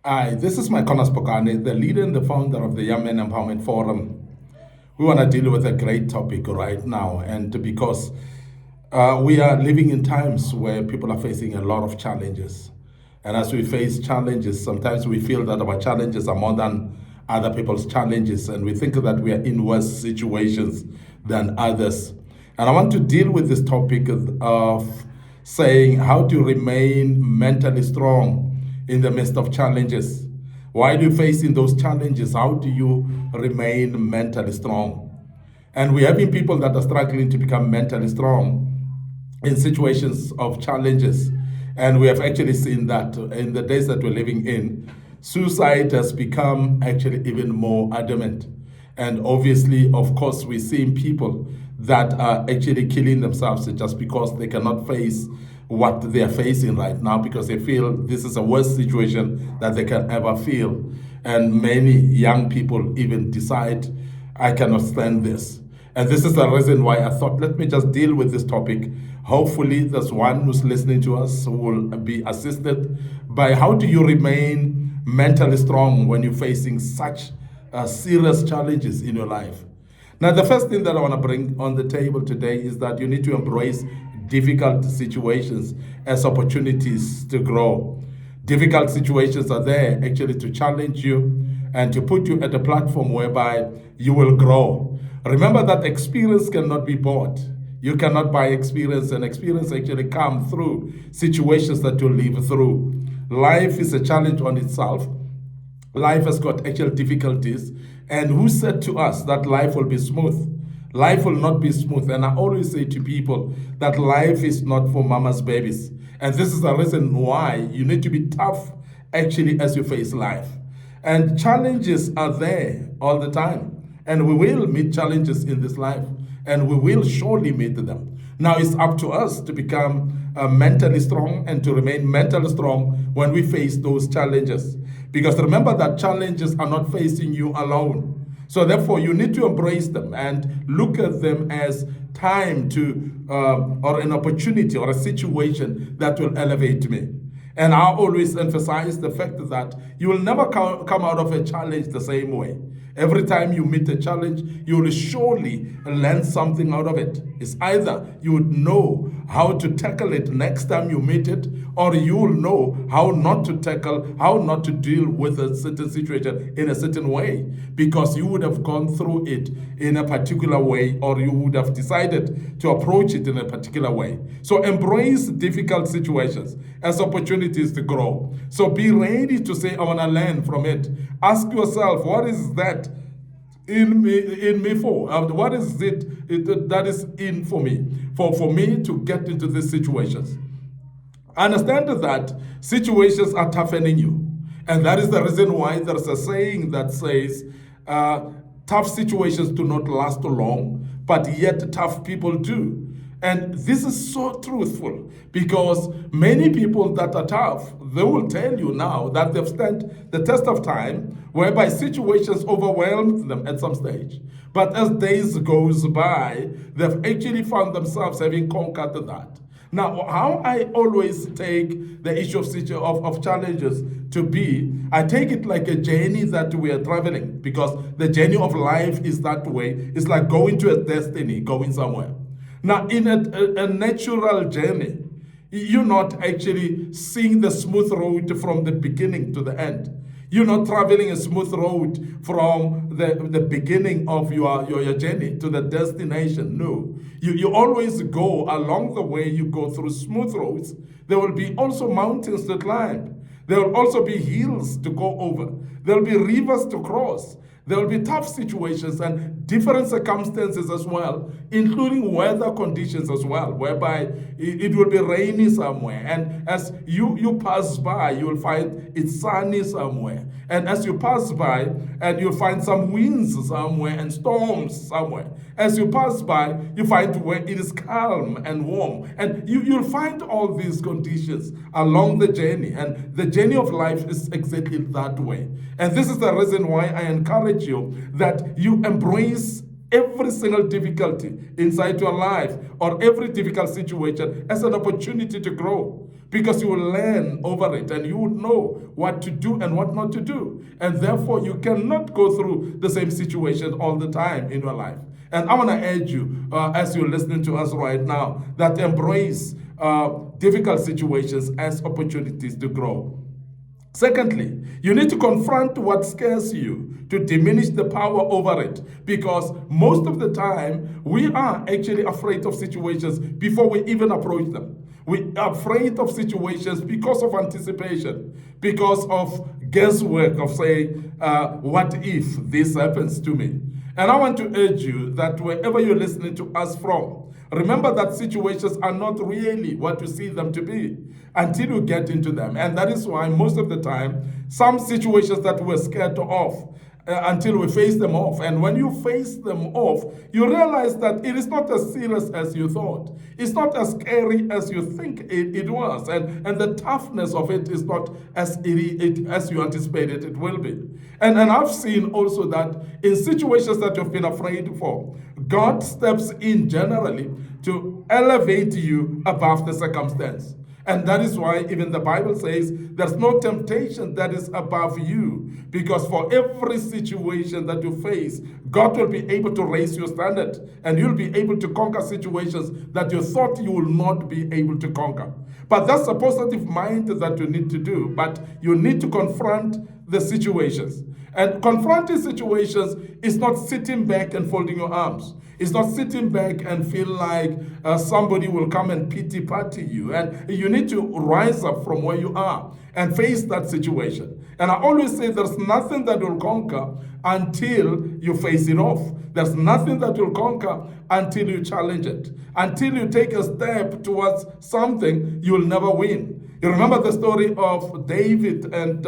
Hi, this is MIcornus, Phokane, the leader and the founder of the Young Men Empowerment Forum. We want to deal with a great topic right now, and because we are living in times where people are facing a lot of challenges. And as we face challenges, sometimes we feel that our challenges are more than other people's challenges, and we think that we are in worse situations than others. And I want to deal with this topic of saying how to remain mentally strong in the midst of challenges. While you're facing those challenges, how do you remain mentally strong? And we're having people that are struggling to become mentally strong in situations of challenges. And we have actually seen that in the days that we're living in, suicide has become actually even more adamant. And obviously, of course, we're seeing people that are actually killing themselves just because they cannot face what they are facing right now because they feel this is a worst situation that they can ever feel. And many young people even decide, I cannot stand this. And this is the reason why I thought, let me just deal with this topic. Hopefully, there's one who's listening to us who will be assisted by how do you remain mentally strong when you're facing such serious challenges in your life. Now, the first thing that I want to bring on the table today is that you need to embrace difficult situations as opportunities to grow. Difficult situations are there actually to challenge you and to put you at a platform whereby you will grow. Remember that experience cannot be bought. You cannot buy experience, and experience actually comes through situations that you live through. Life is a challenge on itself. Life has got actual difficulties. And who said to us that life will be smooth? Life will not be smooth. And I always say to people that life is not for mama's babies. And this is the reason why you need to be tough actually as you face life. And challenges are there all the time. And we will meet challenges in this life. And we will surely meet them. Now it's up to us to become mentally strong and to remain mentally strong when we face those challenges. Because remember that challenges are not facing you alone. So therefore, you need to embrace them and look at them as time to, or an opportunity or a situation that will elevate me. And I always emphasize the fact that you will never come out of a challenge the same way. Every time you meet a challenge, you will surely learn something out of it. It's either you would know how to tackle it next time you meet it, or you will know how not to tackle, how not to deal with a certain situation in a certain way, because you would have gone through it in a particular way, or you would have decided to approach it in a particular way. So embrace difficult situations as opportunities to grow. So be ready to say, I want to learn from it. Ask yourself, what is that in me for? What is it that is in for me? For me to get into these situations. Understand that situations are toughening you. And that is the reason why there's a saying that says, tough situations do not last long, but yet tough people do. And this is so truthful because many people that are tough, they will tell you now that they've stood the test of time whereby situations overwhelmed them at some stage. But as days goes by, they've actually found themselves having conquered that. Now, how I always take the issue of challenges to be, I take it like a journey that we are traveling because the journey of life is that way. It's like going to a destiny, going somewhere. Now, in a natural journey, you're not actually seeing the smooth road from the beginning to the end. You're not traveling a smooth road from the beginning of your journey to the destination. No. You always go along the way, you go through smooth roads. There will be also mountains to climb. There will also be hills to go over. There will be rivers to cross. There will be tough situations and different circumstances as well, including weather conditions as well, whereby it will be rainy somewhere. And as you pass by, you will find it's sunny somewhere. And as you pass by, and you'll find some winds somewhere and storms somewhere. As you pass by, you find where it is calm and warm. And you'll find all these conditions along the journey. And the journey of life is exactly that way. And this is the reason why I encourage you that you embrace every single difficulty inside your life or every difficult situation as an opportunity to grow. because you will learn over it and you would know what to do and what not to do. And therefore, you cannot go through the same situation all the time in your life. And I want to urge you, as you're listening to us right now, that embrace difficult situations as opportunities to grow. Secondly, you need to confront what scares you to diminish the power over it, because most of the time we are actually afraid of situations before we even approach them. We are afraid of situations because of anticipation, because of guesswork of saying, what if this happens to me? And I want to urge you that wherever you're listening to us from, remember that situations are not really what you see them to be until you get into them. And that is why most of the time, some situations that we're scared of, until we face them off. And when you face them off, you realize that it is not as serious as you thought. It's not as scary as you think it was. And the toughness of it is not as you anticipated it will be. And I've seen also that in situations that you've been afraid for, God steps in generally to elevate you above the circumstance. And that is why even the Bible says there's no temptation that is above you, because for every situation that you face, God will be able to raise your standard and you'll be able to conquer situations that you thought you will not be able to conquer. But that's a positive mind that you need to do, but you need to confront the situations. And confronting situations is not sitting back and folding your arms. It's not sitting back and feel like somebody will come and pity party you. And you need to rise up from where you are and face that situation. And I always say there's nothing that will conquer until you face it off. There's nothing that will conquer until you challenge it. Until you take a step towards something, you'll never win. You remember the story of David and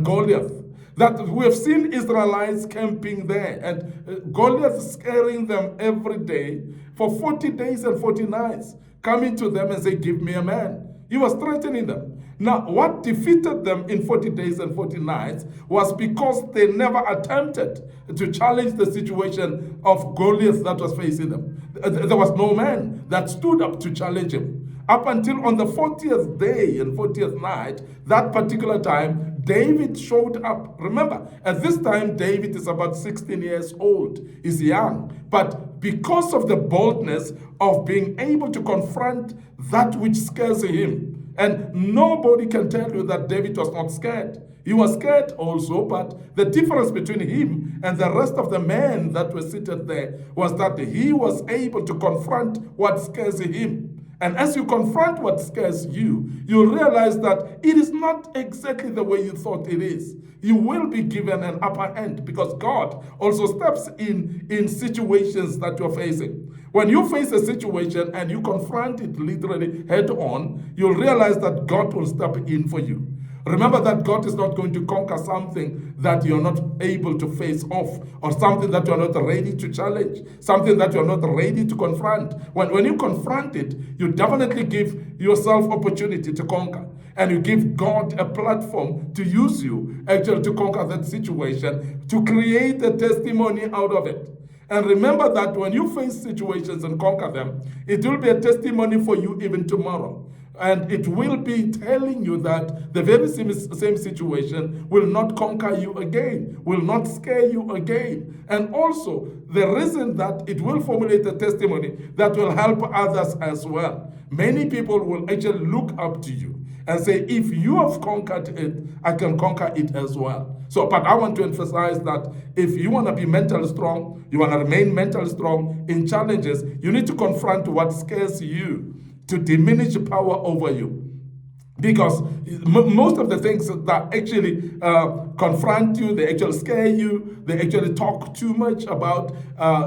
Goliath? That we have seen Israelites camping there, and Goliath scaring them every day for 40 days and 40 nights, coming to them and say, give me a man. He was threatening them. Now, what defeated them in 40 days and 40 nights was because they never attempted to challenge the situation of Goliath that was facing them. There was no man that stood up to challenge him. Up until on the 40th day and 40th night, that particular time, David showed up. Remember, at this time, David is about 16 years old. He's young. But because of the boldness of being able to confront that which scares him, and nobody can tell you that David was not scared. He was scared also, but the difference between him and the rest of the men that were seated there was that he was able to confront what scares him. And as you confront what scares you, you'll realize that it is not exactly the way you thought it is. You will be given an upper hand because God also steps in situations that you're facing. When you face a situation and you confront it literally head on, you'll realize that God will step in for you. Remember that God is not going to conquer something that you're not able to face off, or something that you're not ready to challenge, something that you're not ready to confront. When you confront it, you definitely give yourself opportunity to conquer. And you give God a platform to use you actually to conquer that situation, to create a testimony out of it. And remember that when you face situations and conquer them, it will be a testimony for you even tomorrow. And it will be telling you that the very same situation will not conquer you again, will not scare you again. And also, the reason that it will formulate a testimony that will help others as well. Many people will actually look up to you and say, if you have conquered it, I can conquer it as well. So, but I want to emphasize that if you want to be mentally strong, you want to remain mentally strong in challenges, you need to confront what scares you to diminish power over you. Because most of the things that actually confront you, they actually scare you, they actually talk too much about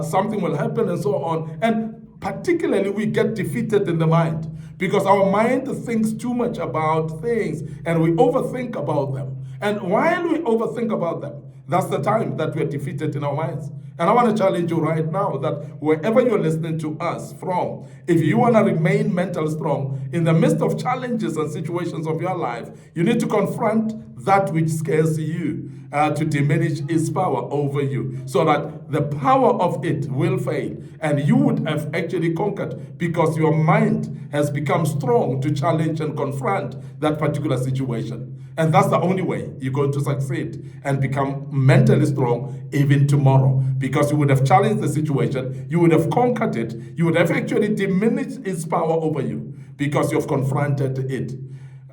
something will happen and so on. And particularly we get defeated in the mind because our mind thinks too much about things and we overthink about them. And while we overthink about them, that's the time that we're defeated in our minds. And I want to challenge you right now that wherever you're listening to us from, if you want to remain mentally strong in the midst of challenges and situations of your life, you need to confront that which scares you to diminish its power over you, so that the power of it will fail and you would have actually conquered, because your mind has become strong to challenge and confront that particular situation. And that's the only way you're going to succeed and become mentally strong even tomorrow, because you would have challenged the situation, you would have conquered it, you would have actually diminished its power over you because you've confronted it.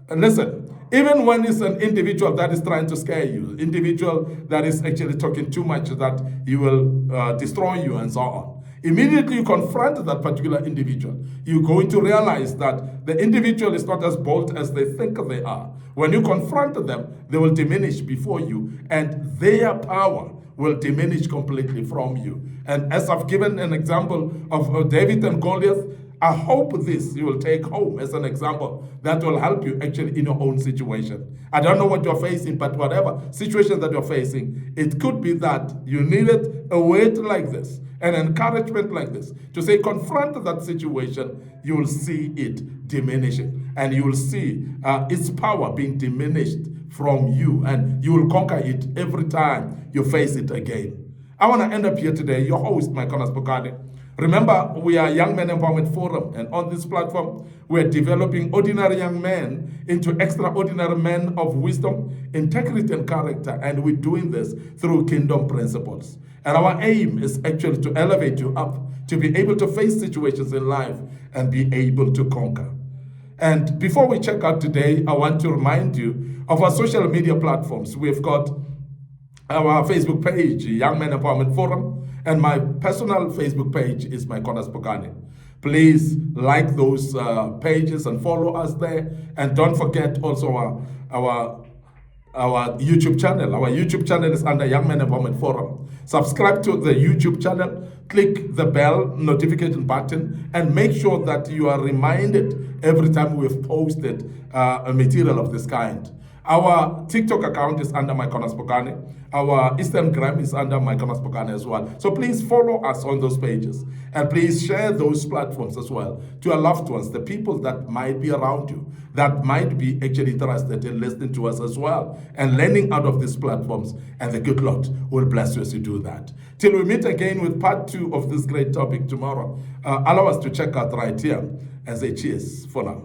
And listen, even when it's an individual that is trying to scare you, individual that is actually talking too much that he will destroy you and so on, immediately you confront that particular individual, you're going to realize that the individual is not as bold as they think they are. When you confront them, they will diminish before you, and their power will diminish completely from you. And as I've given an example of David and Goliath, I hope this you will take home as an example that will help you actually in your own situation. I don't know what you're facing, but whatever situation that you're facing, it could be that you needed a word like this, an encouragement like this, to say, confront that situation, you will see it diminishing, and you will see its power being diminished from you, and you will conquer it every time you face it again. I want to end up here today, your host, MIcornus Phokane. Remember, we are Young Men Empowerment Forum, and on this platform, we're developing ordinary young men into extraordinary men of wisdom, integrity, and character, and we're doing this through kingdom principles. And our aim is actually to elevate you up, to be able to face situations in life and be able to conquer. And before we check out today, I want to remind you of our social media platforms. We've got our Facebook page, Young Men Empowerment Forum, and my personal Facebook page is MIcornus Phokane. Please like those pages and follow us there. And don't forget also our YouTube channel. Our YouTube channel is under Young Men Empowerment Forum. Subscribe to the YouTube channel, click the bell notification button, and make sure that you are reminded every time we've posted a material of this kind. Our TikTok account is under MIcornus Phokane. Our Instagram is under MIcornus Phokane as well. So please follow us on those pages. And please share those platforms as well to your loved ones, the people that might be around you, that might be actually interested in listening to us as well and learning out of these platforms. And the good Lord will bless you as you do that. Till we meet again with part 2 of this great topic tomorrow, allow us to check out right here and say cheers for now.